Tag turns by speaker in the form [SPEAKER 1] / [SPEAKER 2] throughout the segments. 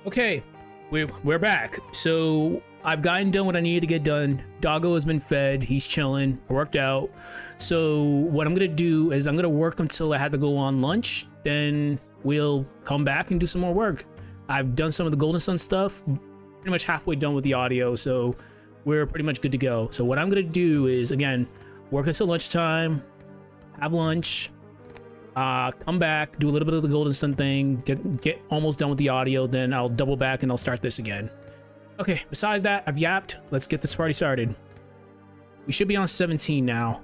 [SPEAKER 1] Okay, we're back. So I've gotten done what I needed to get done. Doggo has been fed. He's chilling. I worked out. So what I'm gonna do is I'm gonna work until I have to go on lunch. Then we'll come back and do some more work. I've done some of the Golden Sun stuff. Pretty much halfway done with the audio, so we're pretty much good to go. So what I'm gonna do is, again, work until lunchtime, have lunch, come back, do a little bit of the Golden Sun thing, get almost done with the audio, then I'll double back and I'll start this again. Okay, besides that, I've yapped. Let's get this party started. We should be on 17 now.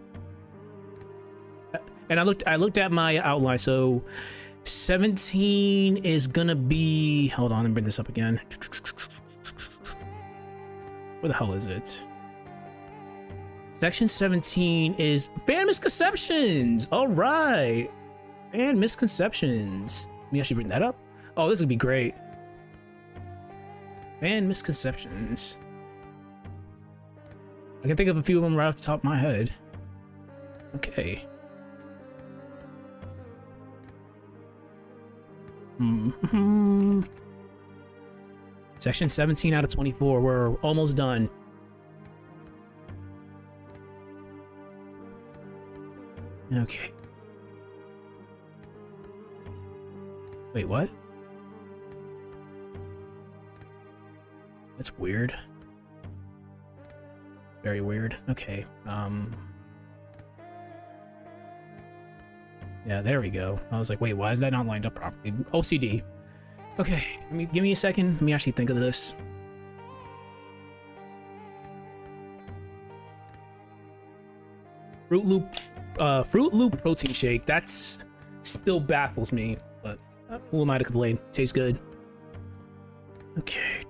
[SPEAKER 1] And I looked at my outline, so 17 is gonna be, hold on, let me bring this up again. Where the hell is it? Section 17 is fan misconceptions. All right. Fan misconceptions. Let me actually bring that up. Oh, this is gonna be great. Fan misconceptions. I can think of a few of them right off the top of my head. Okay. Section 17 out of 24. We're almost done. Okay. Wait, what? That's weird. Very weird. Okay. Yeah, there we go. I was like, wait, why is that not lined up properly? OCD. Okay, give me a second. Let me actually think of this. Fruit Loop protein shake. That's still baffles me, but who am I to complain? Tastes good. Okay.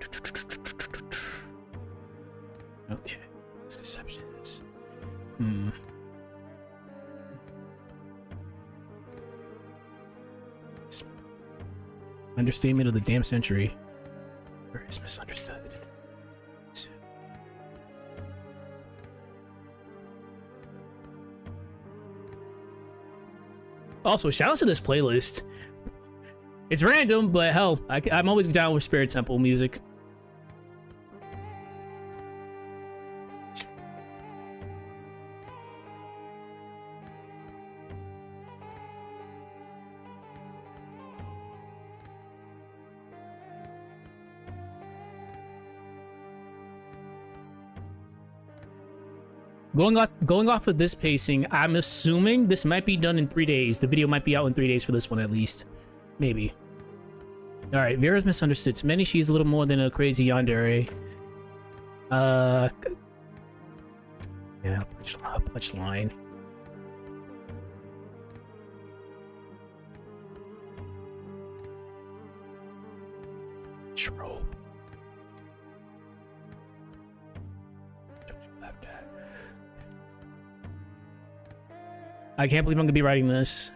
[SPEAKER 1] Okay. Misconceptions. Understatement of the damn century. Or is misunderstood. Also, shout out to this playlist. It's random, but hell, I'm always down with Spirit Temple music. Going off of this pacing, I'm assuming this might be done in 3 days. The video might be out in 3 days for this one at least. Maybe. Alright, Vira's misunderstood. To many, she's a little more than a crazy yandere. Yeah, punchline. Trope. I can't believe I'm gonna be writing this.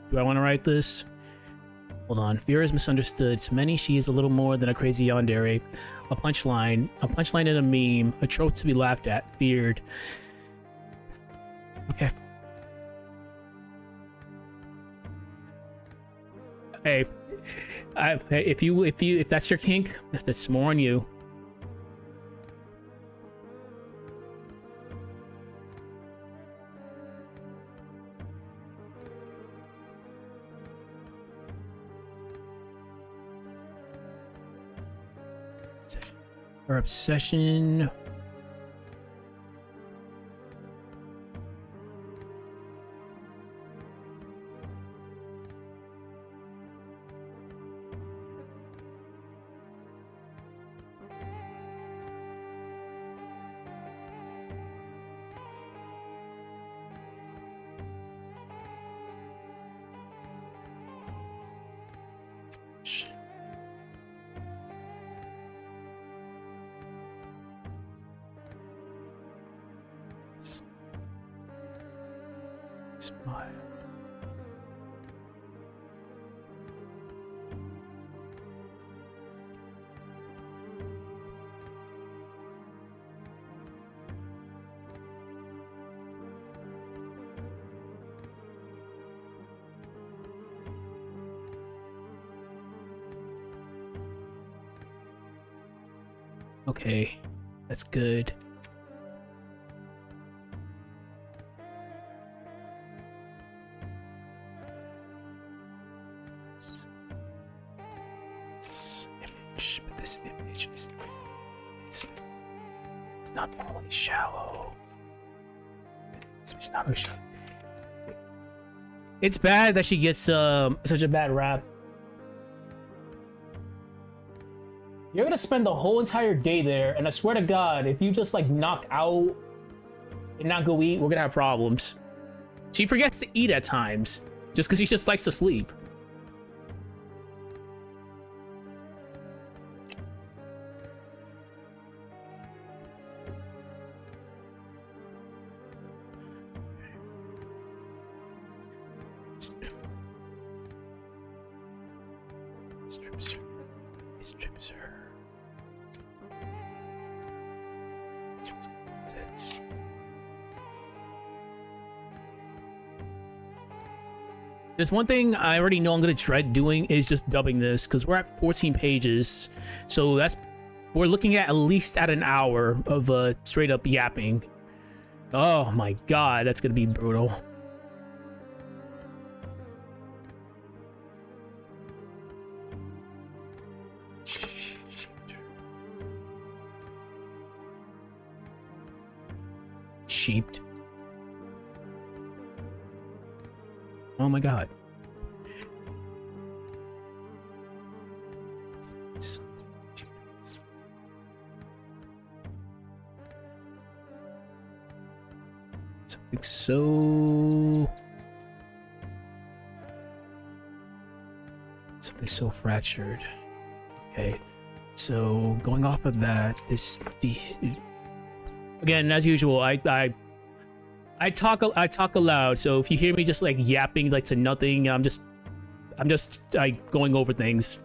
[SPEAKER 1] Do I want to write this? Hold on. Vira is misunderstood. To many, she is a little more than a crazy yandere. A punchline in a meme, a trope to be laughed at, feared. Okay. Hey, if that's your kink, that's more on you. Or obsession. Smile. Okay, that's good. This image, but this image is it's not only shallow. It's not only shallow. It's bad that she gets such a bad rap. You're gonna spend the whole entire day there, and I swear to God, if you just like knock out and not go eat, we're gonna have problems. She forgets to eat at times, just because she just likes to sleep. Strips her. There's one thing I already know I'm gonna dread doing is just dubbing this, because we're at 14 pages, so we're looking at least at an hour of straight up yapping. Oh my God, that's gonna be brutal. Sheeped. Oh my God. Something so fractured. Okay, so going off of that, again, as usual, I talk aloud, so if you hear me just like yapping like to nothing, I'm just like going over things.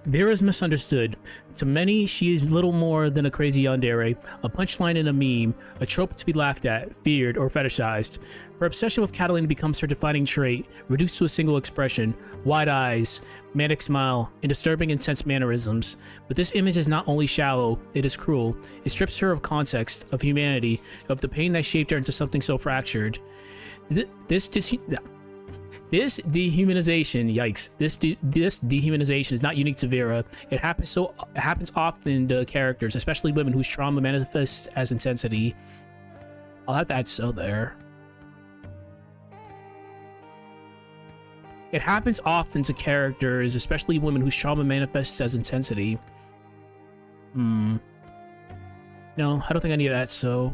[SPEAKER 1] Vira is misunderstood. To many, she is little more than a crazy yandere, a punchline in a meme, a trope to be laughed at, feared, or fetishized. Her obsession with Katalina becomes her defining trait, reduced to a single expression: wide eyes, manic smile, and disturbing intense mannerisms. But this image is not only shallow, it is cruel. It strips her of context, of humanity, of the pain that shaped her into something so fractured. This dehumanization, yikes! This dehumanization is not unique to Vira. It happens often to characters, especially women whose trauma manifests as intensity. I'll have to add "so" there. It happens often to characters, especially women whose trauma manifests as intensity. No, I don't think I need that "so."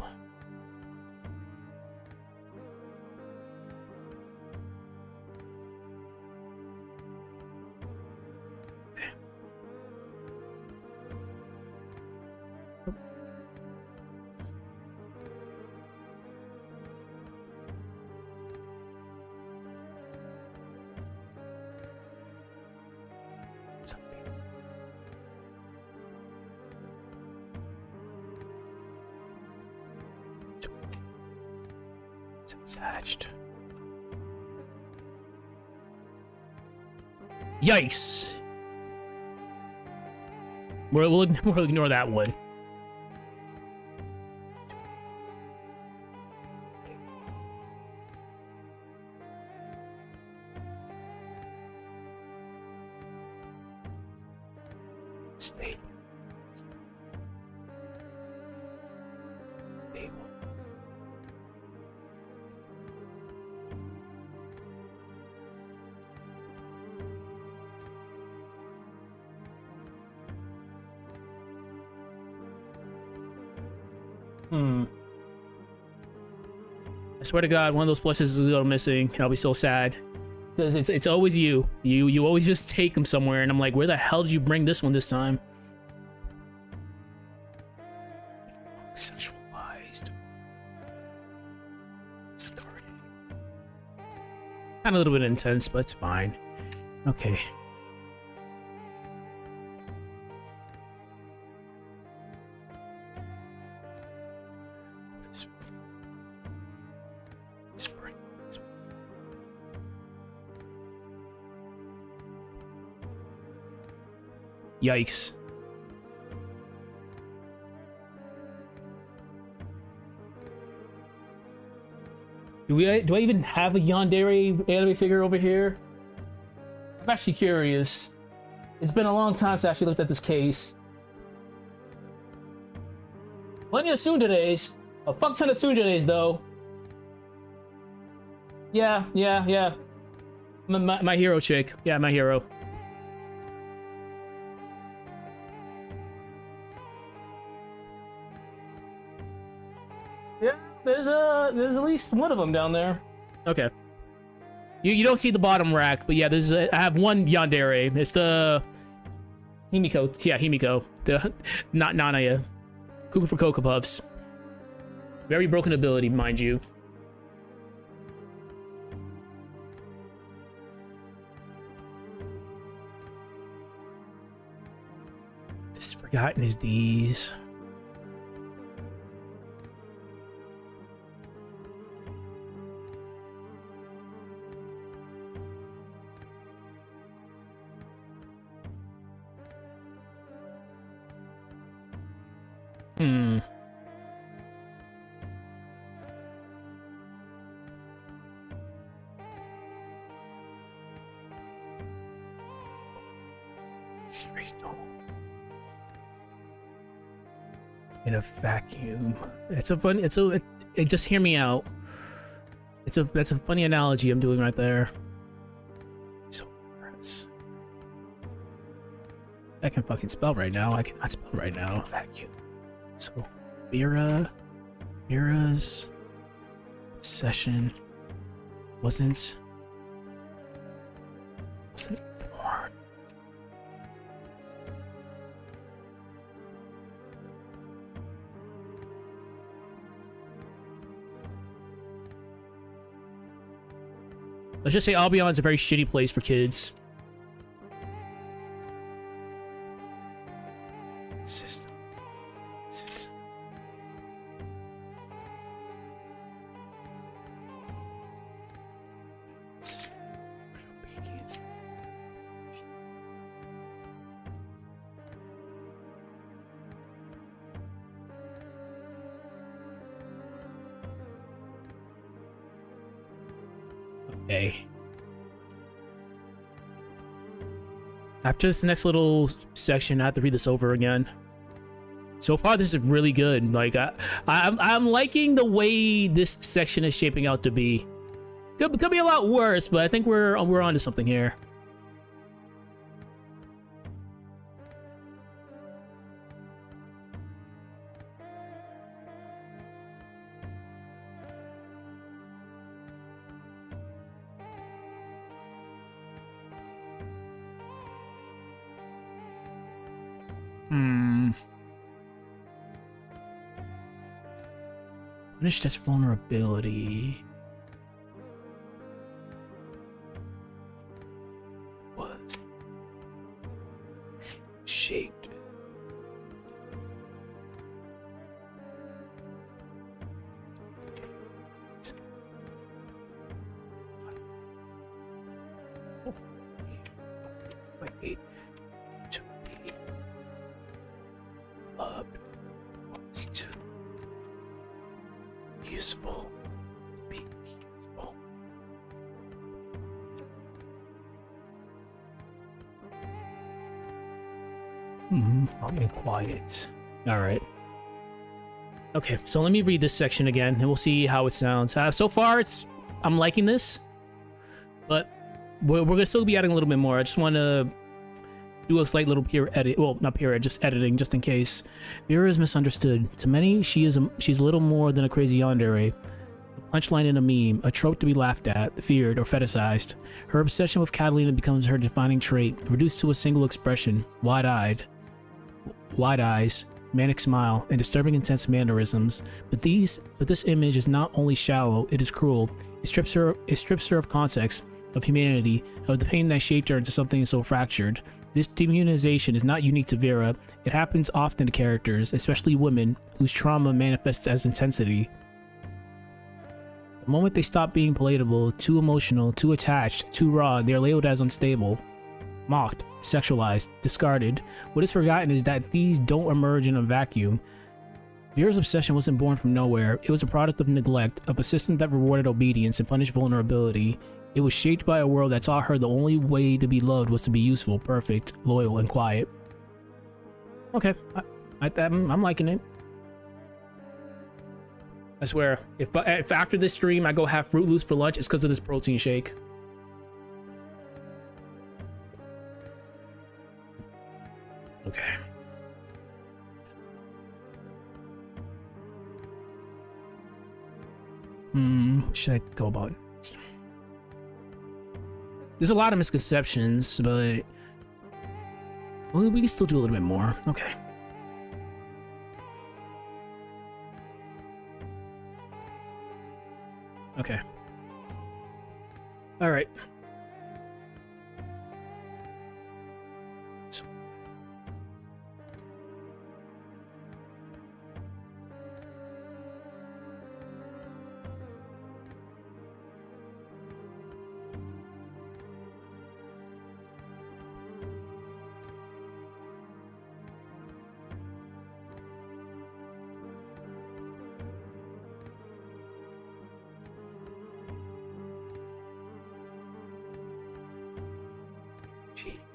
[SPEAKER 1] Attached. Yikes! We'll ignore that one. Stable. I swear to God, one of those plushes is a little missing, and I'll be so sad. Because it's always you. You always just take them somewhere, and I'm like, where the hell did you bring this one this time? Sexualized. Discarded. Kind of a little bit intense, but it's fine. Okay. Yikes. Do I even have a Yandere anime figure over here? I'm actually curious. It's been a long time since I actually looked at this case. Plenty of Tsunderes. A fuck ton of Tsunderes, though. Yeah. My hero chick. Yeah, my hero. Yeah, there's at least one of them down there. Okay. You don't see the bottom rack, but yeah, I have one Yandere. It's the Himiko. Yeah, Himiko. The not Nanaya. Cuckoo for Cocoa Puffs. Very broken ability, mind you. Just forgotten is these. In a vacuum. Just hear me out. That's a funny analogy I'm doing right there. So I can fucking spell right now. I cannot spell right now. Vacuum. So Vira's obsession wasn't born. Let's just say Albion's a very shitty place for kids. System. Okay. After this next little section, I have to read this over again. So far, this is really good. Like I'm liking the way this section is shaping out to be. Could be a lot worse, but I think we're onto something here. Punish this vulnerability. Was shaped. Wait. To be loved. Wants to useful. Be useful. I'll be quiet. All right. Okay, so let me read this section again, and we'll see how it sounds. So far, I'm liking this, but we're gonna still be adding a little bit more. I just want to do a slight little peer edit. Well, not peer edit, just editing, just in case. Vira is misunderstood. To many, she's a little more than a crazy yandere. A punchline in a meme, a trope to be laughed at, feared, or fetishized. Her obsession with Katalina becomes her defining trait, reduced to a single expression: wide eyes, manic smile, and disturbing intense mannerisms. But this image is not only shallow, it is cruel. It strips her of context, of humanity, of the pain that shaped her into something so fractured. This dehumanization is not unique to Vira. It happens often to characters, especially women, whose trauma manifests as intensity. The moment they stop being palatable, too emotional, too attached, too raw, they are labeled as unstable, mocked, sexualized, discarded. What is forgotten is that these don't emerge in a vacuum. Vira's obsession wasn't born from nowhere. It was a product of neglect, of a system that rewarded obedience and punished vulnerability. It was shaped by a world that taught her the only way to be loved was to be useful, perfect, loyal, and quiet. Okay, I'm liking it. I swear, if after this stream I go have Fruit Loops for lunch, it's because of this protein shake. Okay. What should I go about? There's a lot of misconceptions, but well, we can still do a little bit more. Okay. Okay. All right.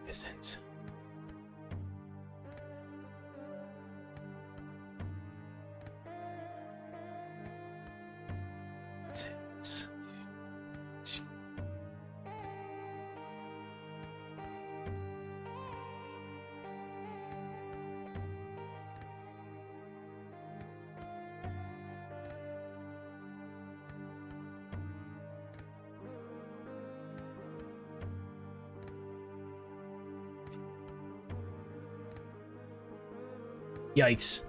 [SPEAKER 1] Essence. Yikes.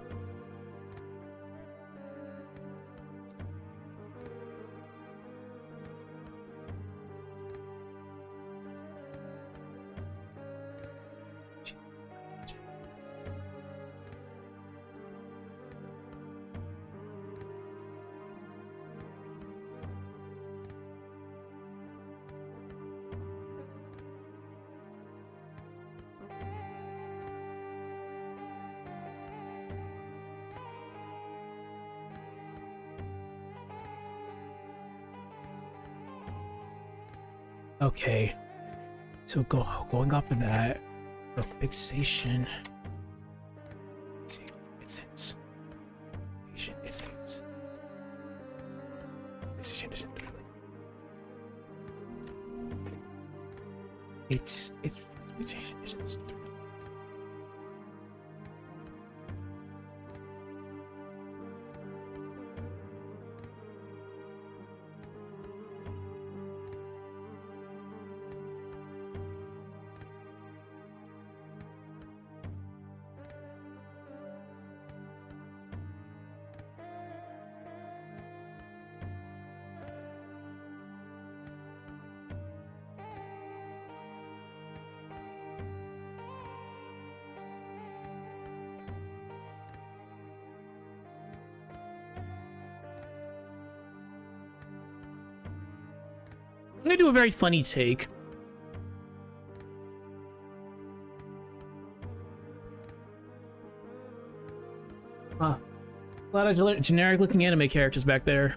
[SPEAKER 1] Okay, so going off of that, fixation, essence, fixation, essence, fixation isn't it's fixation isn't. I'm gonna do a very funny take. A lot of generic looking anime characters back there.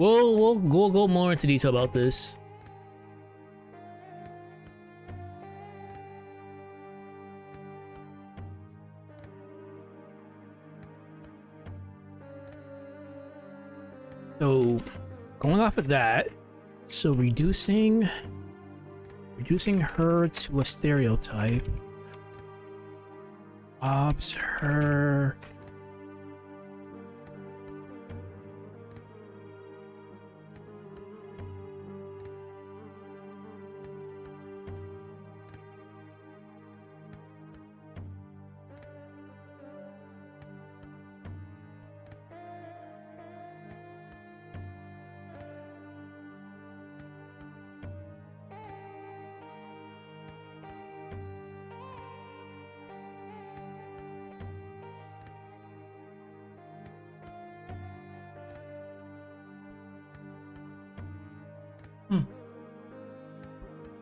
[SPEAKER 1] we'll go more into detail about this. So going off of that, so reducing her to a stereotype robs her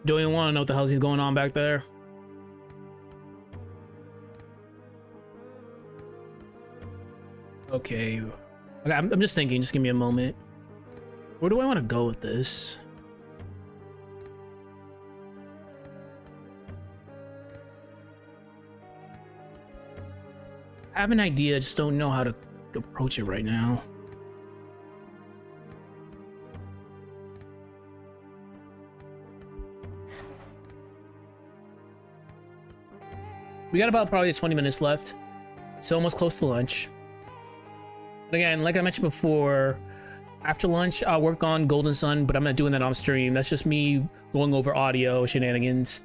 [SPEAKER 1] Don't even want to know what the hell's going on back there. Okay. I'm just thinking, just give me a moment. Where do I want to go with this? I have an idea, just don't know how to approach it right now. We got about probably 20 minutes left. It's almost close to lunch. But again, like I mentioned before, after lunch, I'll work on Golden Sun, but I'm not doing that on stream. That's just me going over audio shenanigans.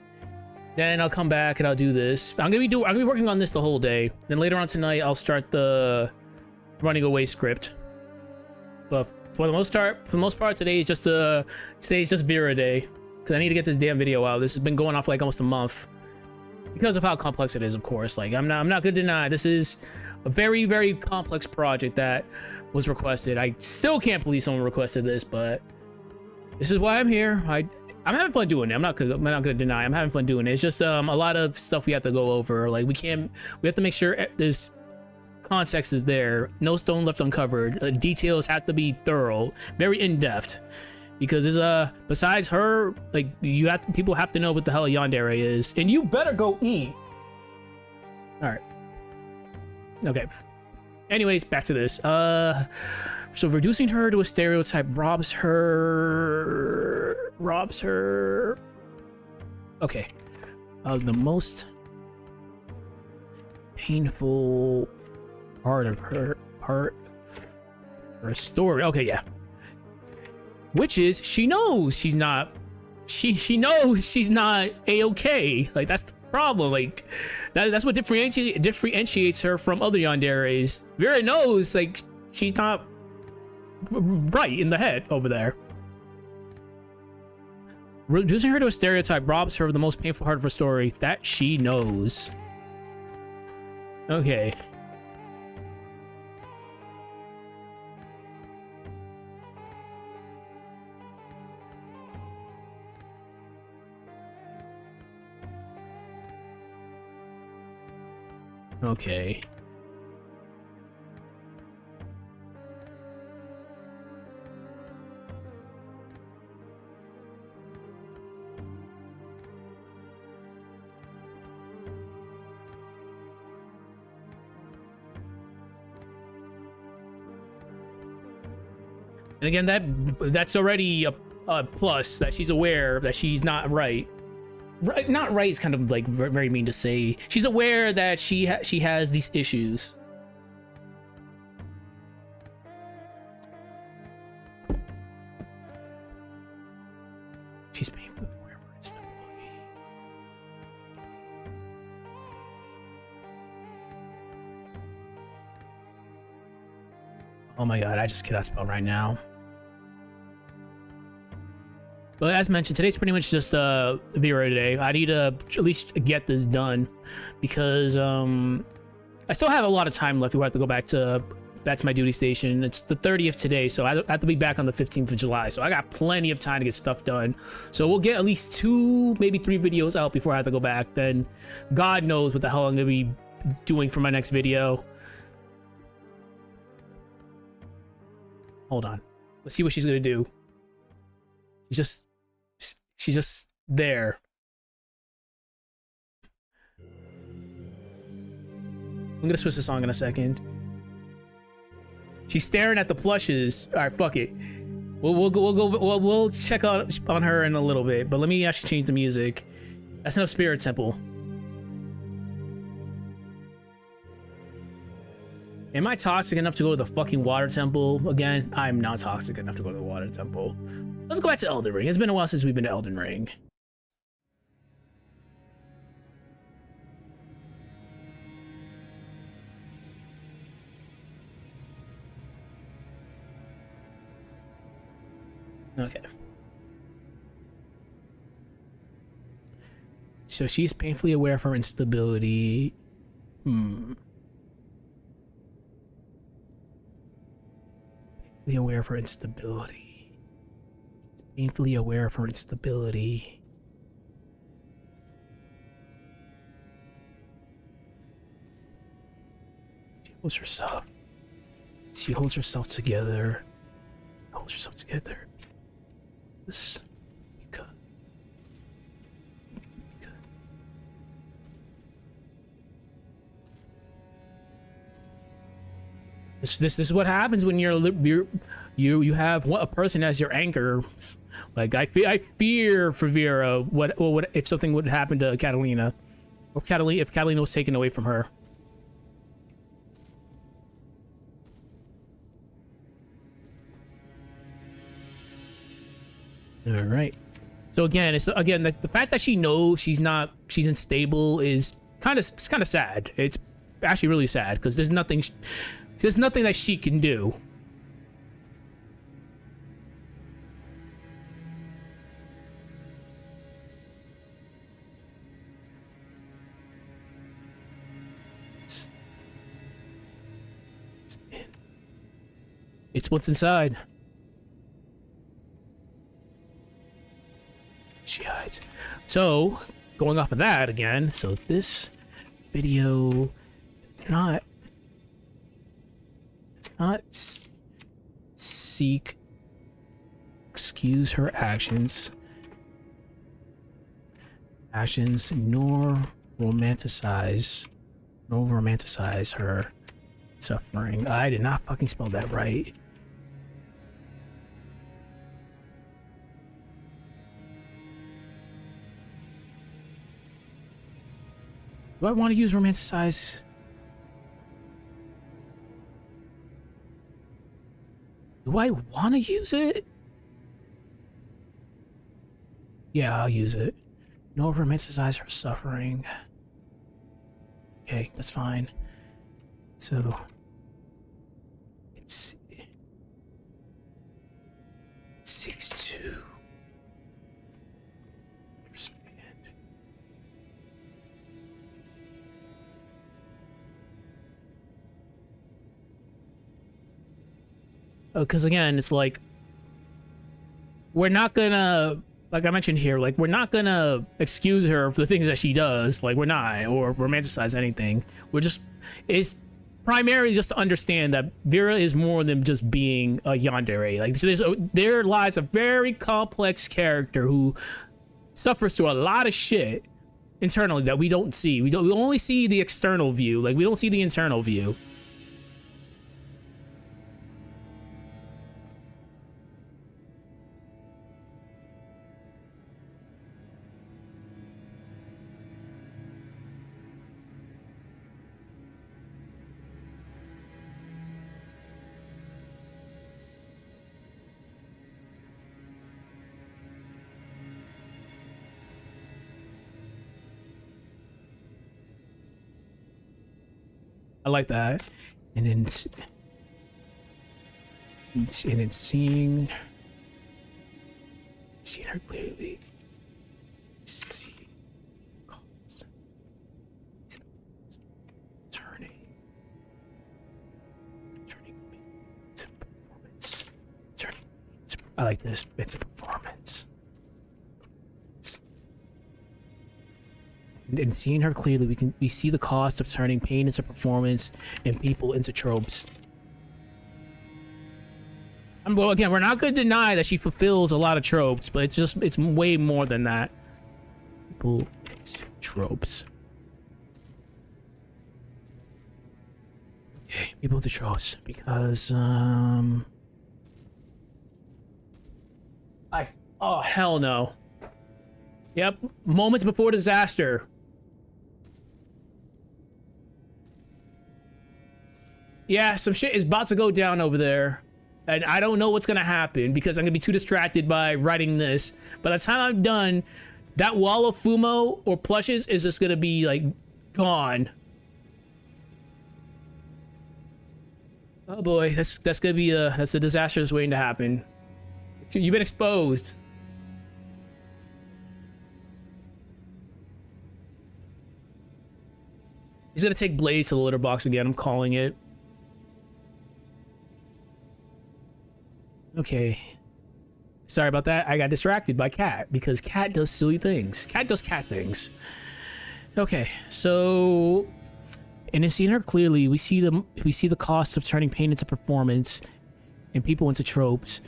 [SPEAKER 1] Then I'll come back and I'll do this. I'm gonna be working on this the whole day. Then later on tonight, I'll start the running away script. But for the most part, today's just Vira day, because I need to get this damn video out. This has been going on for like almost a month. Because of how complex it is, of course. Like I'm not gonna deny this is a very, very complex project that was requested. I still can't believe someone requested this, but this is why I'm here. I'm having fun doing it. I'm not gonna deny I'm having fun doing it. It's just a lot of stuff we have to go over. Like we have to make sure there's context is there, no stone left uncovered. Details have to be thorough, very in-depth. Because there's besides her, like people have to know what the hell a Yandere is, and you better go eat. All right. Okay. Anyways, back to this. So reducing her to a stereotype robs her. Okay. The most painful part of her story. Okay, yeah. Which is she knows she's not she knows she's not a-okay. Like that's the problem. Like that's what differentiates her from other yanderes. Vira knows like she's not right in the head over there. Reducing her to a stereotype robs her of the most painful part of her story that she knows. Okay. Okay. And again, that's already a plus, that she's aware that she's not right. Not right is kind of like very mean to say. She's aware that she has these issues. She's painful wherever it's not. Oh my god, I just cannot spell right now. But as mentioned, today's pretty much just Vira day. I need to at least get this done because I still have a lot of time left. We have to go back to my duty station. It's the 30th today, so I have to be back on the 15th of July. So I got plenty of time to get stuff done. So we'll get at least 2, maybe 3 videos out before I have to go back. Then God knows what the hell I'm gonna be doing for my next video. Hold on. Let's see what she's gonna do. She's just there. I'm gonna switch the song in a second. She's staring at the plushes. All right, fuck it. We'll check out on her in a little bit, but let me actually change the music. That's enough Spirit Temple. Am I toxic enough to go to the fucking water temple again? I'm not toxic enough to go to the water temple. Let's go back to Elden Ring. It's been a while since we've been to Elden Ring. Okay. So she's painfully aware of her instability. Painfully aware of her instability. Painfully aware of her instability. She holds herself. She holds herself together. Holds herself together. This because this is what happens when you have a person as your anchor. Like I fear for Vira. What if something would happen to Katalina, or if Katalina was taken away from her? All right. So again, it's the fact that she knows she's unstable is kind of sad. It's actually really sad because there's nothing that she can do. It's what's inside. She hides. So, going off of that again, so this video does not seek excuse her actions nor romanticize her suffering. I did not fucking spell that right. Do I want to use romanticize? Do I want to use it? Yeah, I'll use it. No, romanticize her suffering. Okay, that's fine. So it's 6-2. Because again, it's like we're not gonna, like I mentioned here, like we're not gonna excuse her for the things that she does, like we're not, or romanticize anything. It's primarily just to understand that Vira is more than just being a yandere. Like there lies a very complex character who suffers through a lot of shit internally that we don't see. We only see the external view. Like we don't see the internal view. I like that. And then seeing her clearly. Turning to performance. I like this. It's a performance. And seeing her clearly, we see the cost of turning pain into performance and people into tropes. Well, again, we're not going to deny that she fulfills a lot of tropes, but it's way more than that. People, it's tropes. Okay, people with the tropes, because, oh, hell no. Yep, moments before disaster. Yeah, some shit is about to go down over there. And I don't know what's gonna happen because I'm gonna be too distracted by writing this. By the time I'm done, that wall of Fumo or plushes is just gonna be like gone. Oh boy, that's gonna be that's a disaster that's waiting to happen. You've been exposed. He's gonna take Blaze to the litter box again. I'm calling it. Okay. Sorry about that. I got distracted by Cat because Cat does silly things. Cat does cat things. Okay, so in this scene clearly we see the cost of turning pain into performance and people into tropes.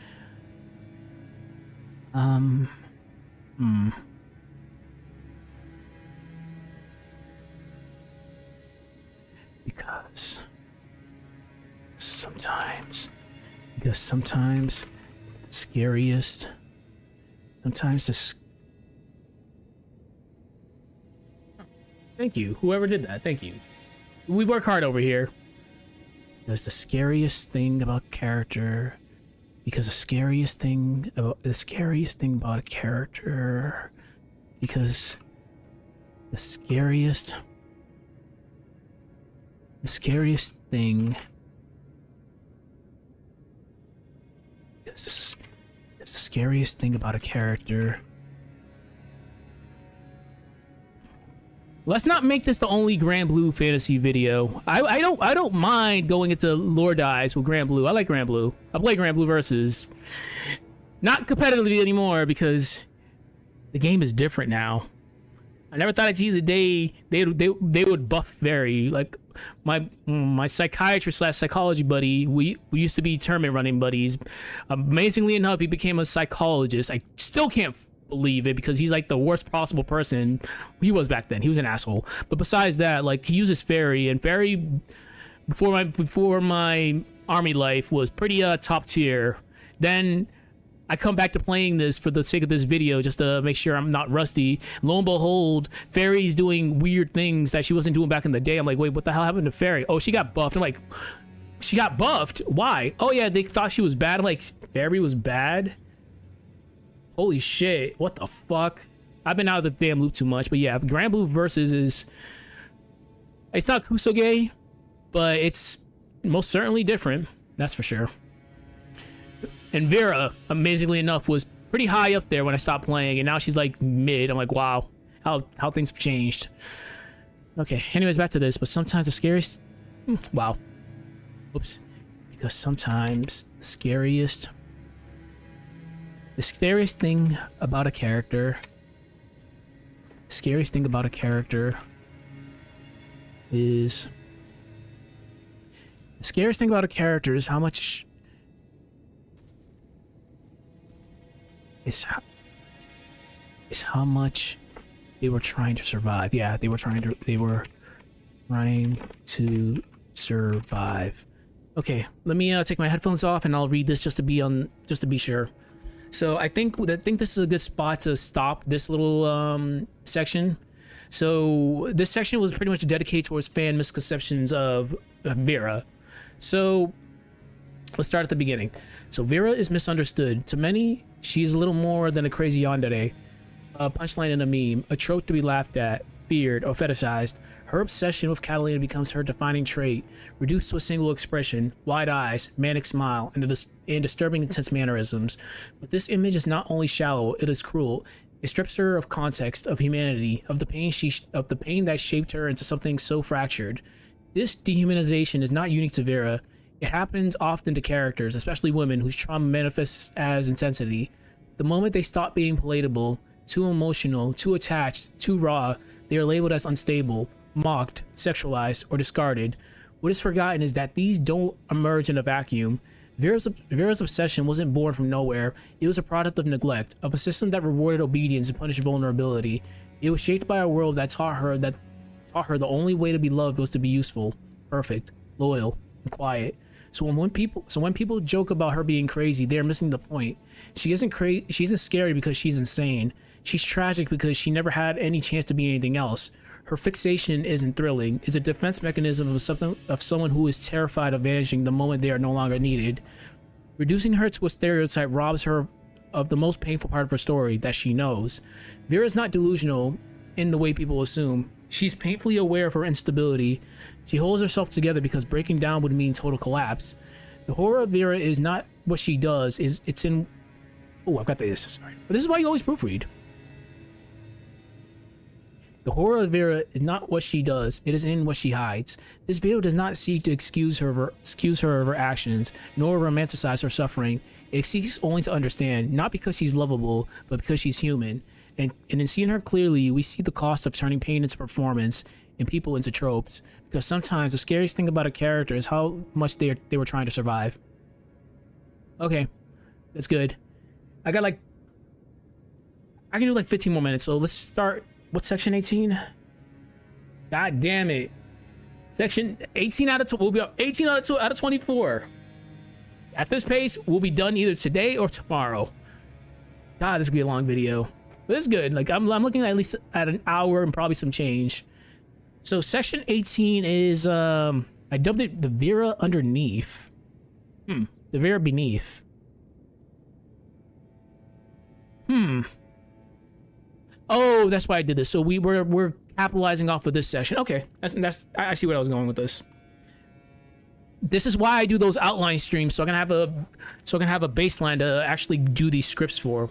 [SPEAKER 1] Because sometimes the scariest, thank you, whoever did that, thank you. We work hard over here. Because the scariest thing about a character, because the scariest thing about a character, because the scariest thing, that's the scariest thing about a character. Let's not make this the only Granblue Fantasy video. I don't mind going into lore dives with Granblue. I like Granblue. I play Granblue Versus. Not competitively anymore because the game is different now. I never thought I'd see the day they would buff Vira. Like my psychiatrist / psychology buddy, we used to be tournament running buddies. Amazingly enough, he became a psychologist. I still can't believe it because he's like the worst possible person he was back then. He was an asshole. But besides that, like, he uses Fairy, and Fairy before my army life was pretty top tier. Then I come back to playing this for the sake of this video just to make sure I'm not rusty. Lo and behold, Fairy's doing weird things that she wasn't doing back in the day. I'm like, wait, what the hell happened to Fairy? Oh, she got buffed. I'm like, she got buffed? Why? Oh yeah, they thought she was bad. I'm like, Fairy was bad? Holy shit, what the fuck? I've been out of the damn loop too much, but yeah, Granblue Versus is... It's not Kusoge, but it's most certainly different. That's for sure. And Vira, amazingly enough, was pretty high up there when I stopped playing, and now she's like mid. I'm like, wow, how things have changed. Okay, anyways, back to this. But sometimes the scariest... Wow. Oops. Because sometimes the scariest thing about a character is how much how much they were trying to survive. Yeah, they were trying to survive. Okay, let me take my headphones off and I'll read this just to be sure. So I think this is a good spot to stop this little section. So this section was pretty much dedicated towards fan misconceptions of Vira. So let's start at the beginning. So Vira is misunderstood. To many, she is a little more than a crazy yandere, a punchline in a meme, a trope to be laughed at, feared, or fetishized. Her obsession with Katalina becomes her defining trait, reduced to a single expression: wide eyes, manic smile, and disturbing intense mannerisms. But this image is not only shallow, it is cruel. It strips her of context, of humanity, of the pain that shaped her into something so fractured. This dehumanization is not unique to Vira. It happens often to characters, especially women, whose trauma manifests as intensity. The moment they stop being palatable, too emotional, too attached, too raw, they are labeled as unstable, mocked, sexualized, or discarded. What is forgotten is that these don't emerge in a vacuum. Vira's obsession wasn't born from nowhere. It was a product of neglect, of a system that rewarded obedience and punished vulnerability. It was shaped by a world that taught her the only way to be loved was to be useful, perfect, loyal, and quiet. So when people joke about her being crazy, they're missing the point. She isn't scary because she's insane. She's tragic because she never had any chance to be anything else. Her fixation isn't thrilling. It's a defense mechanism of someone who is terrified of vanishing the moment they are no longer needed. Reducing her to a stereotype robs her of the most painful part of her story, that she knows. Vera is not delusional in the way people assume. She's painfully aware of her instability. She holds herself together because breaking down would mean total collapse. The horror of Vera is not what she does, it's in... Oh, I've got this. Sorry. But this is why you always proofread. The horror of Vera is not what she does, it is in what she hides. This video does not seek to excuse her of her actions, nor romanticize her suffering. It seeks only to understand, not because she's lovable, but because she's human. And in seeing her clearly, we see the cost of turning pain into performance and people into tropes. Because sometimes the scariest thing about a character is how much they were trying to survive. Okay, that's good. I can do like 15 more minutes, so let's start. What's section 18? God damn it. Section 18 out of we'll be up 18 out of 24. At this pace, we'll be done either today or tomorrow. God, this could be a long video. But it's good. Like I'm looking at least at an hour and probably some change. So section 18 is I dubbed it the Vira underneath. The Vira beneath. Oh, that's why I did this. So we're capitalizing off of this section. Okay, I see what I was going with this. This is why I do those outline streams, so I can have a baseline to actually do these scripts for.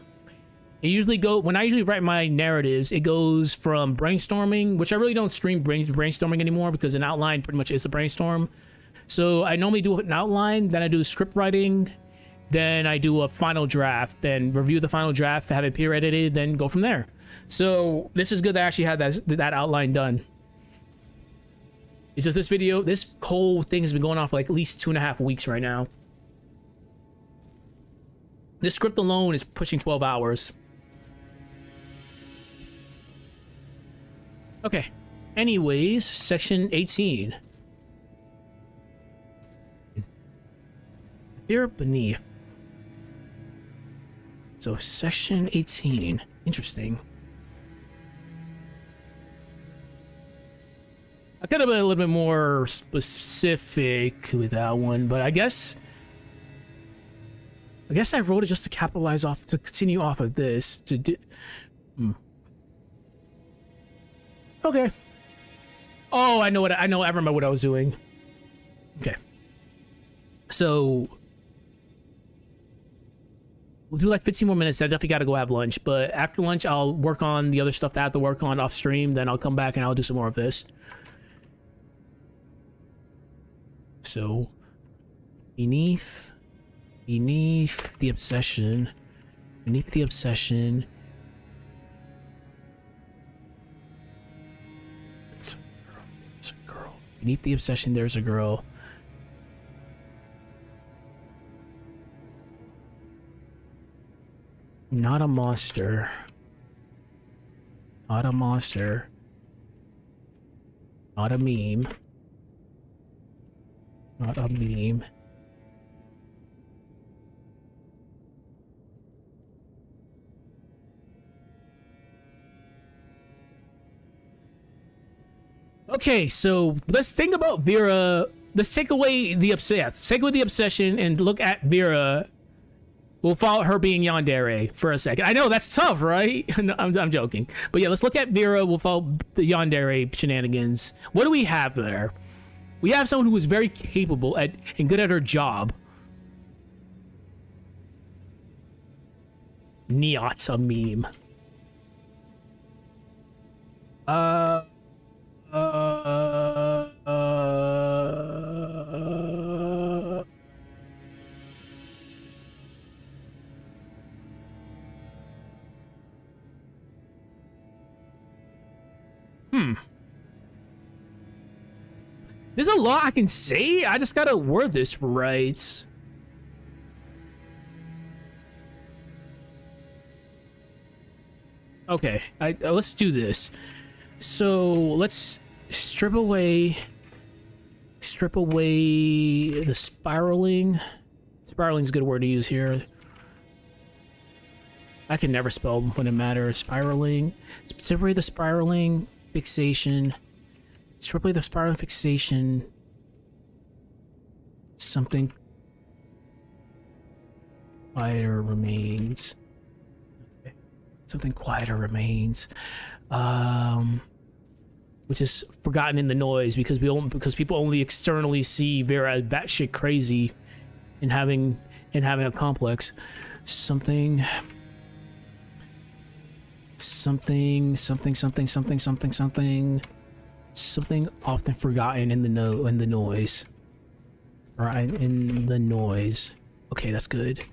[SPEAKER 1] When I usually write my narratives, it goes from brainstorming, which I really don't stream brainstorming anymore because an outline pretty much is a brainstorm. So I normally do an outline, then I do script writing, then I do a final draft, then review the final draft, have it peer edited, then go from there. So this is good that I actually had that outline done. It's just this whole thing has been going on for like at least 2.5 weeks right now. This script alone is pushing 12 hours. Okay. Anyways, section 18. Here beneath. So section 18. Interesting. I could have been a little bit more specific with that one, but I guess I wrote it just to capitalize off, to continue off of this. Okay. Oh, I remember what I was doing. Okay. So we'll do like 15 more minutes. I definitely got to go have lunch, but after lunch, I'll work on the other stuff that I have to work on off stream. Then I'll come back and I'll do some more of this. So beneath the obsession, there's a girl. Beneath the obsession, there's a girl. Not a monster. Not a monster. Not a meme. Not a meme. Okay, so let's think about Vira. Let's take away the obsession and look at Vira. We'll follow her being Yandere for a second. I know that's tough, right? No, I'm joking. But yeah, let's look at Vira. We'll follow the Yandere shenanigans. What do we have there? We have someone who is very capable and good at her job. Not a meme. There's a lot I can say. I just gotta word this right. Okay, let's do this. So let's strip away the spiraling. Spiraling is a good word to use here. I can never spell when it matters. Spiraling. Strip away the spiraling fixation. Strip away the spiraling fixation. Something quieter remains. Okay. Something quieter remains. Which is forgotten in the noise because people only externally see Vira as batshit crazy and having a complex. Something often forgotten in the noise. Right, in the noise. Okay, that's good.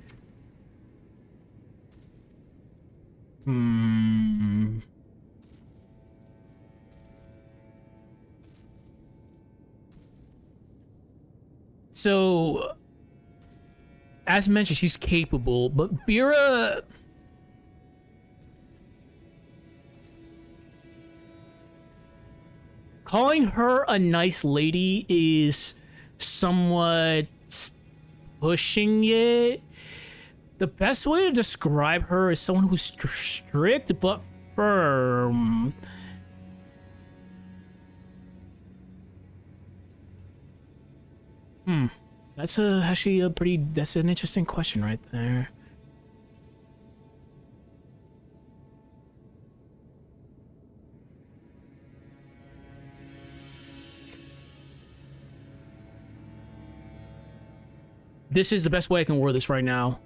[SPEAKER 1] So, as mentioned, she's capable, but Vira... Calling her a nice lady is somewhat pushing it. The best way to describe her is someone who's strict but firm. That's actually a pretty... That's an interesting question right there. This is the best way I can word this right now.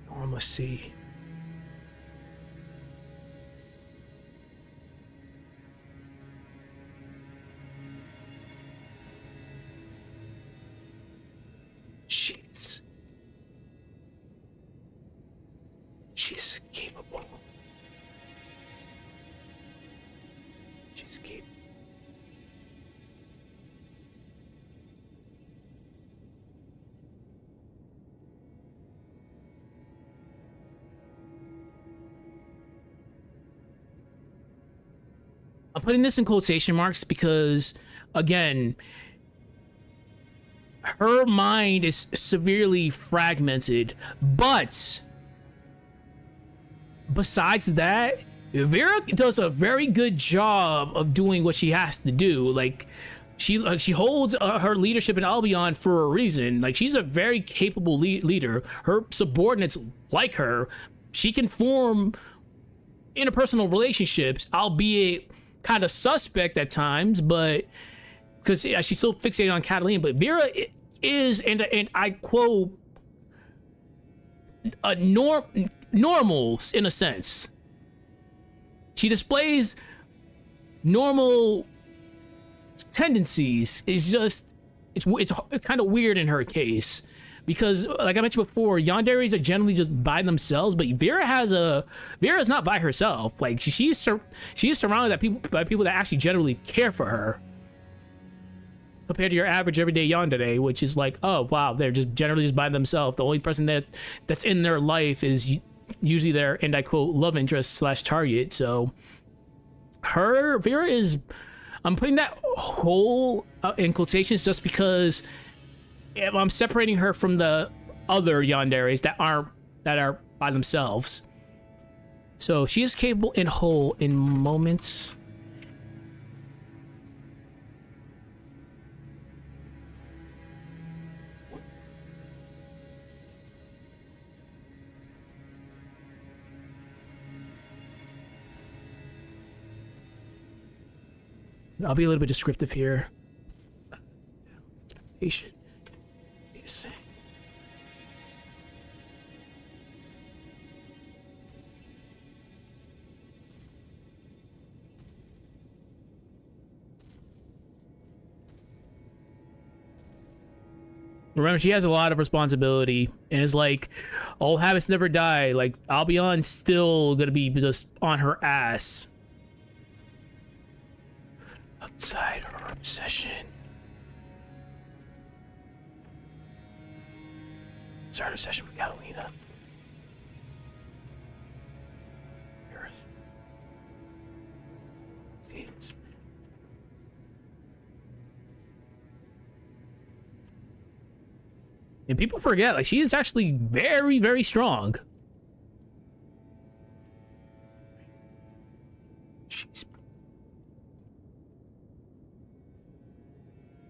[SPEAKER 1] Normalcy. Jeez. She's capable. She's capable. I'm putting this in quotation marks because, again, her mind is severely fragmented, but besides that, Vira does a very good job of doing what she has to do. Like, she holds her leadership in Albion for a reason. Like, she's a very capable leader. Her subordinates like her. She can form interpersonal relationships, albeit kind of suspect at times, but because she's so fixated on Katalina. But Vira is, and I quote, a normals in a sense. She displays normal tendencies. It's just it's kind of weird in her case because, like I mentioned before, yanderes are generally just by themselves, but Vira's not by herself. Like she is surrounded by people that actually generally care for her, compared to your average everyday yandere, which is like, oh wow, they're just generally just by themselves. The only person that's in their life is usually their, and I quote, love interest / target. So Vira is, I'm putting that whole in quotations just because I'm separating her from the other yanderes that are by themselves. So she is capable and whole in moments. I'll be a little bit descriptive here. Expectation. Remember, she has a lot of responsibility, and it's like, old habits never die. Like, Albion's still gonna be just on her ass. Outside her obsession. Start a session with Katalina. And people forget, like, she is actually very, very strong. She's...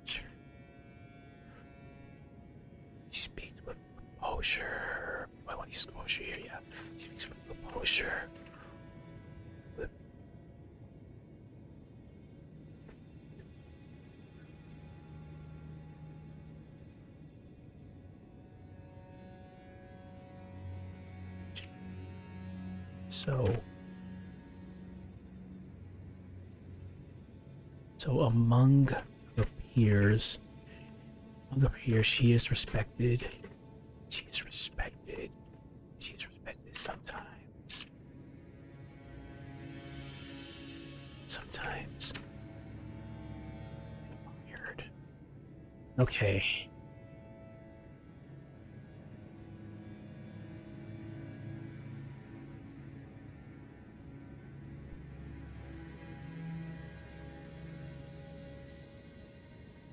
[SPEAKER 1] She speaks with composure. I want to use composure here, yeah. She speaks with composure. So among her peers, she is respected. She is respected. She is respected sometimes. Sometimes. Weird. Okay.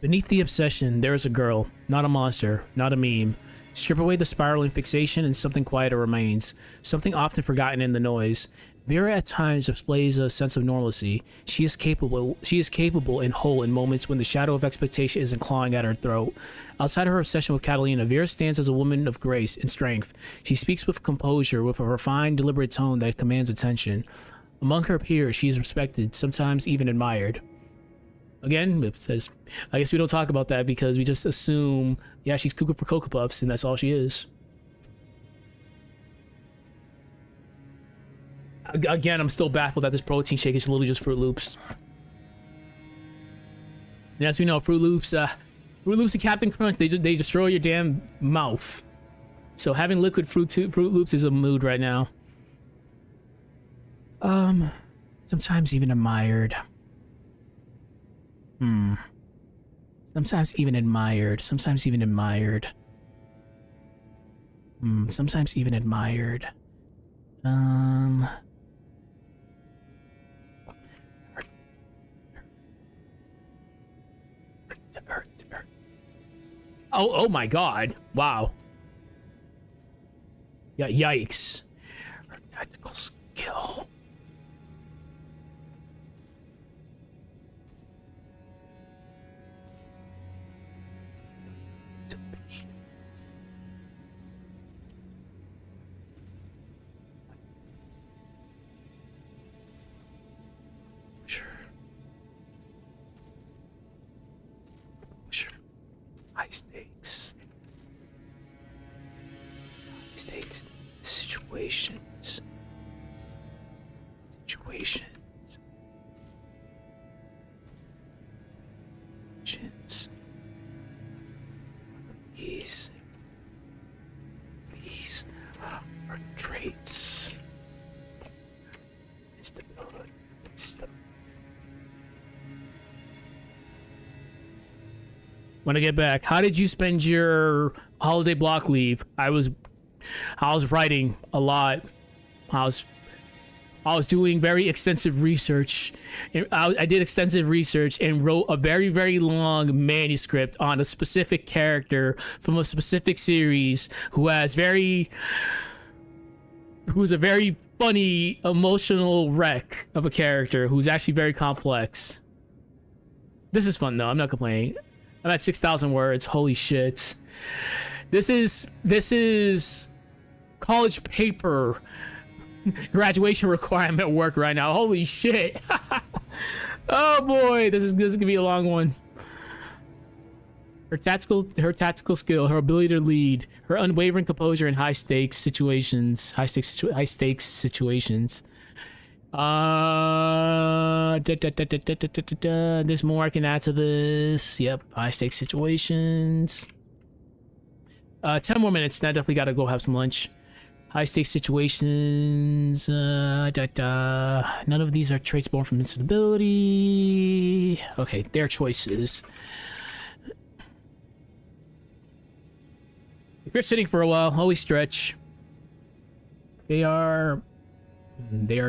[SPEAKER 1] Beneath the obsession, there is a girl, not a monster, not a meme. Strip away the spiraling fixation and something quieter remains, something often forgotten in the noise. Vira at times displays a sense of normalcy. She is capable and whole in moments when the shadow of expectation isn't clawing at her throat. Outside of her obsession with Katalina, Vira stands as a woman of grace and strength. She speaks with composure, with a refined, deliberate tone that commands attention. Among her peers, she is respected, sometimes even admired. Again, it says, I guess we don't talk about that because we just assume, yeah, she's cooking for Cocoa Puffs, and that's all she is. Again, I'm still baffled that this protein shake is literally just Fruit Loops. And as we know, Fruit Loops and Captain Crunch, they destroy your damn mouth. So having liquid Fruit Loops is a mood right now. Sometimes even admired. Sometimes even admired. Sometimes even admired. Sometimes even admired. Oh my god. Wow. Yeah, yikes. Her tactical skill. High stakes situations. These are traits. When I get back, how did you spend your holiday block leave? I was writing a lot. I was doing very extensive research. I did extensive research and wrote a very, very long manuscript on a specific character from a specific series who's a very funny, emotional wreck of a character who's actually very complex. This is fun though. I'm not complaining. I'm at 6,000 words. Holy shit. This is college paper graduation requirement work right now. Holy shit. Oh boy, this is gonna be a long one. Her tactical skill, her ability to lead, her unwavering composure in high stakes situations. There's more I can add to this. Yep, high stakes situations. 10 more minutes. Now definitely gotta go have some lunch. High stakes situations. None of these are traits born from instability. Okay, their choices. If you're sitting for a while, always stretch. They are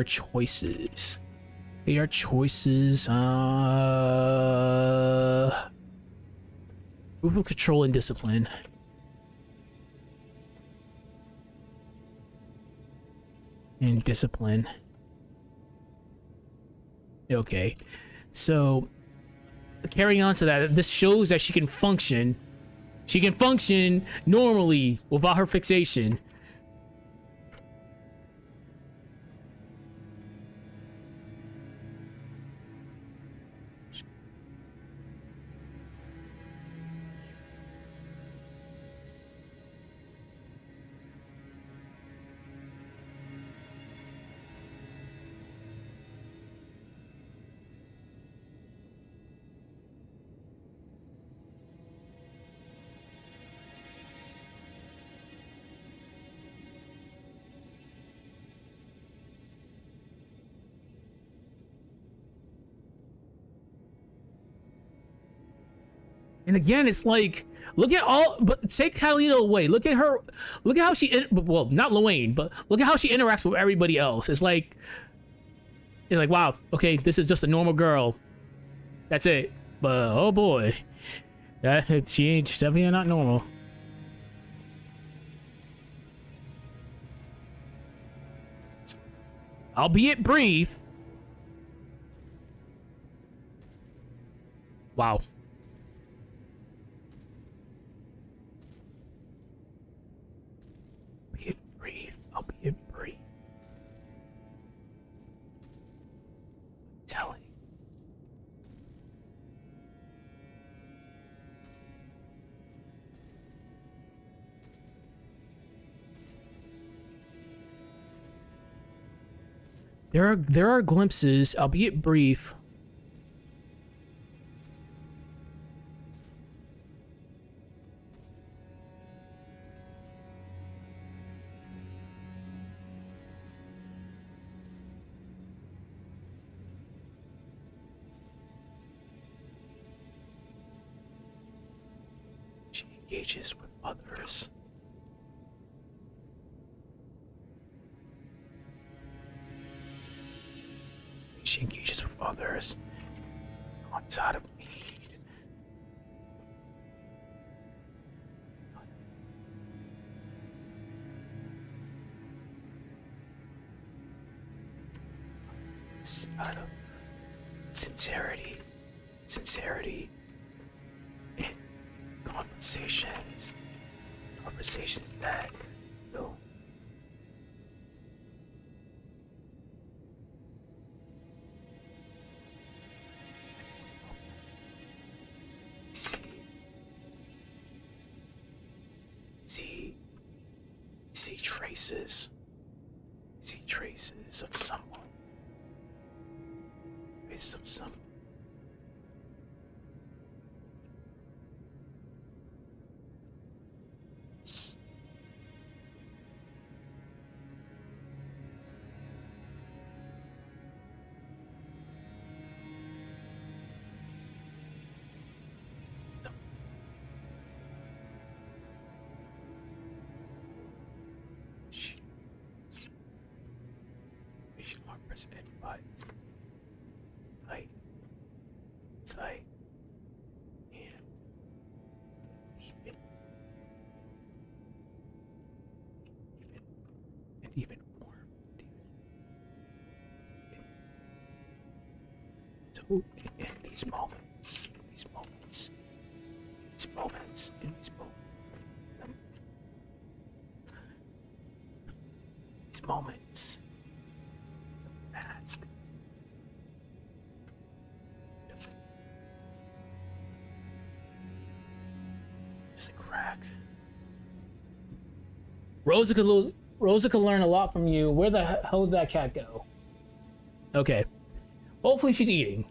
[SPEAKER 1] choices. They are choices. Move of control and discipline. And discipline. Okay. So carrying on to that, this shows that she can function. She can function normally without her fixation. And again, it's like, look at all, but take Katalina away. Look at her, look at how she, well, not Luane, but look at how she interacts with everybody else. It's like, wow, okay, this is just a normal girl. That's it. But, oh boy, she ain't definitely not normal. Albeit brief. Wow. Albeit brief. Telling. There are glimpses, albeit brief. She engages with others. She engages with others outside of need. Out of sincerity in conversations that no. See traces of someone. Traces of some. Sight and even more. So in these moments, mask. Just a crack. Rosa could learn a lot from you. Where the hell did that cat go? Okay. Hopefully she's eating.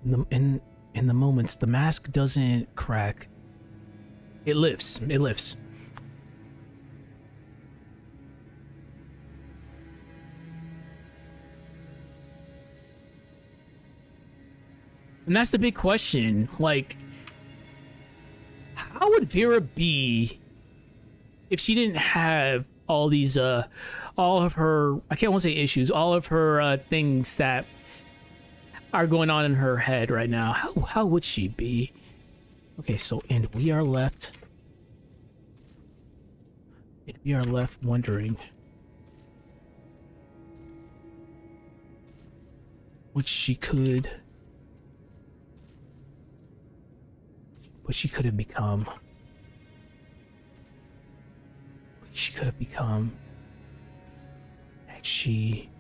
[SPEAKER 1] In the moments, the mask doesn't crack. It lifts. And that's the big question. Like, how would Vira be if she didn't have all these, all of her, I can't want to say issues, all of her things that are going on in her head right now? How would she be? Okay, so, and we are left wondering what she could have become. What she could have become had she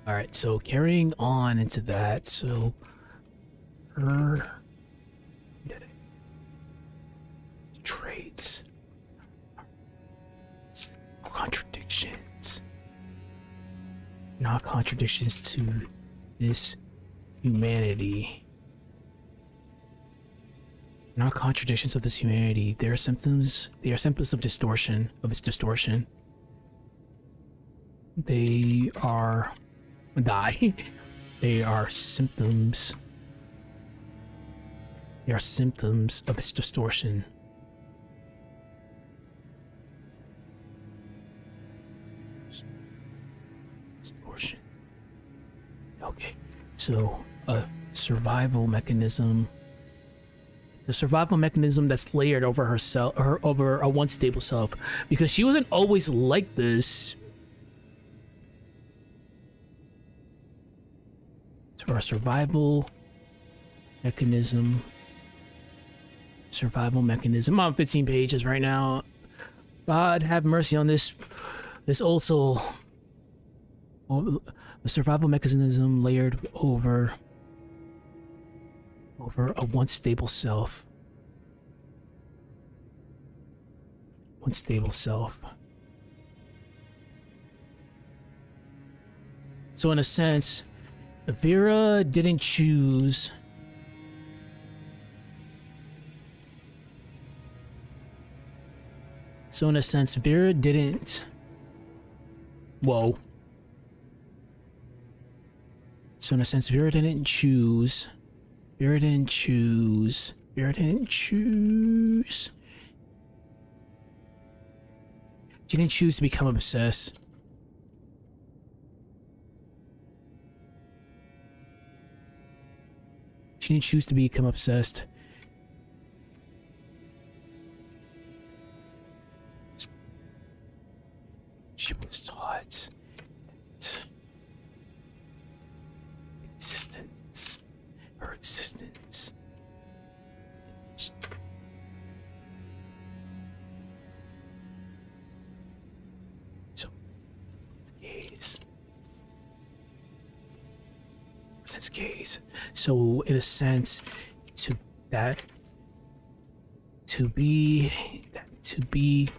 [SPEAKER 1] All right, so carrying on into that, so her traits, contradictions, not contradictions to this humanity, not contradictions of this humanity. They are symptoms of distortion, of its distortion. They are they are symptoms. They are symptoms of its distortion. Distortion. Okay, so a survival mechanism. It's a survival mechanism that's layered over herself, over a once stable self, because she wasn't always like this. Or a survival mechanism. I'm on 15 pages right now. God have mercy on this old soul. A survival mechanism layered over a once stable self. Once stable self. So in a sense, Vira didn't choose So in a sense, Vira didn't So in a sense, Vira didn't choose She didn't choose to become obsessed. She didn't choose to become obsessed. She was taught that her existence. So, gaze. So, in a sense, to be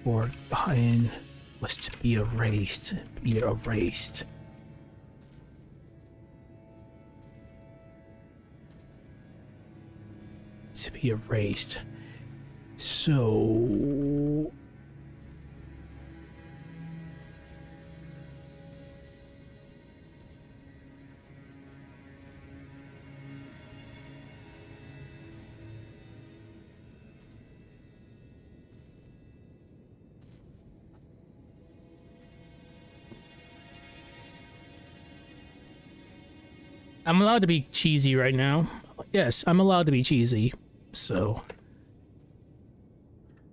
[SPEAKER 1] forgotten was to be erased. So I'm allowed to be cheesy right now. Yes, I'm allowed to be cheesy. So,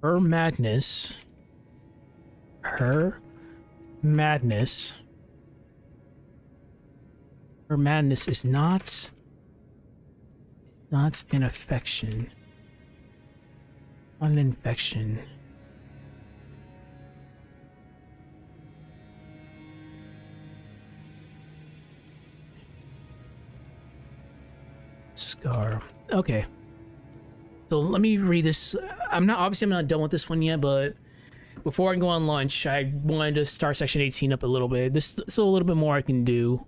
[SPEAKER 1] her madness is not an affection, not an infection. Scar. Okay. So let me read this. I'm not done with this one yet, but before I go on lunch, I wanted to start section 18 up a little bit. This is a little bit more I can do.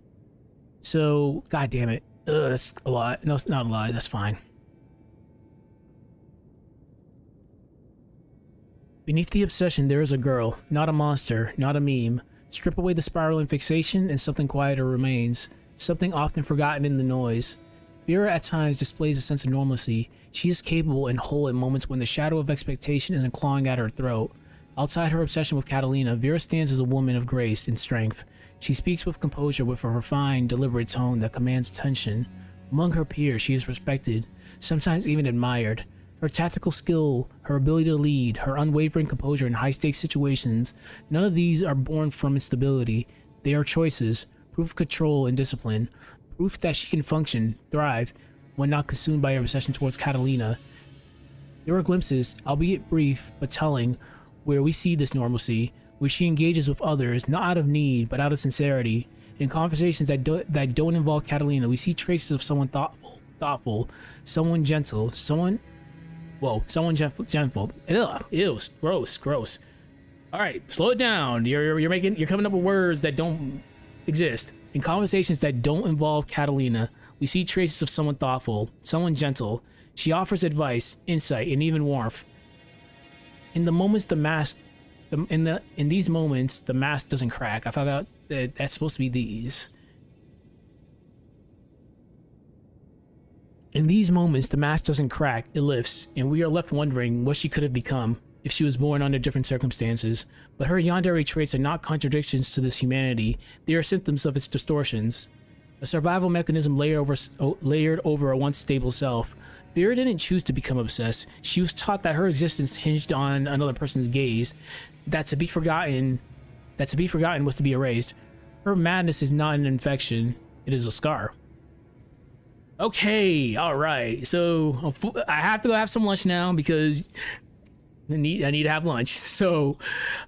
[SPEAKER 1] So, god damn it. Ugh, that's a lot. No, it's not a lot. That's fine. Beneath the obsession, there is a girl, not a monster, not a meme. Strip away the spiraling fixation, and something quieter remains. Something often forgotten in the noise. Vira at times displays a sense of normalcy. She is capable and whole in moments when the shadow of expectation isn't clawing at her throat. Outside her obsession with Katalina, Vira stands as a woman of grace and strength. She speaks with composure, with a refined, deliberate tone that commands attention. Among her peers, she is respected, sometimes even admired. Her tactical skill, her ability to lead, her unwavering composure in high-stakes situations, none of these are born from instability. They are choices, proof of control and discipline, proof that she can function, thrive, when not consumed by her obsession towards Katalina. There are glimpses, albeit brief, but telling, where we see this normalcy, where she engages with others, not out of need, but out of sincerity. In conversations that don't involve Katalina, we see traces of someone thoughtful, someone gentle, someone gentle. Ew, gross. All right, slow it down. You're coming up with words that don't exist. In conversations that don't involve Katalina, we see traces of someone thoughtful, someone gentle. She offers advice, insight, and even warmth. In these moments, the mask doesn't crack. I found out that that's supposed to be these. In these moments, the mask doesn't crack, it lifts, and we are left wondering what she could have become if she was born under different circumstances. But her Yandere traits are not contradictions to this humanity, they are symptoms of its distortions. A survival mechanism layered over a once stable self. Vira didn't choose to become obsessed. She was taught that her existence hinged on another person's gaze, that to be forgotten was to be erased. Her madness is not an infection, it is a scar. Okay, all right. So I have to go have some lunch now because I need to have lunch. So,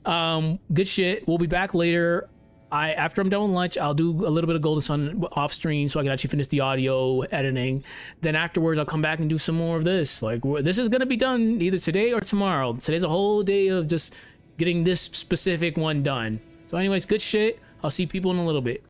[SPEAKER 1] good shit. We'll be back later. After I'm done with lunch, I'll do a little bit of Golden Sun off stream so I can actually finish the audio editing. Then afterwards, I'll come back and do some more of this. Like, this is gonna be done either today or tomorrow. Today's a whole day of just getting this specific one done. So anyways, good shit. I'll see people in a little bit.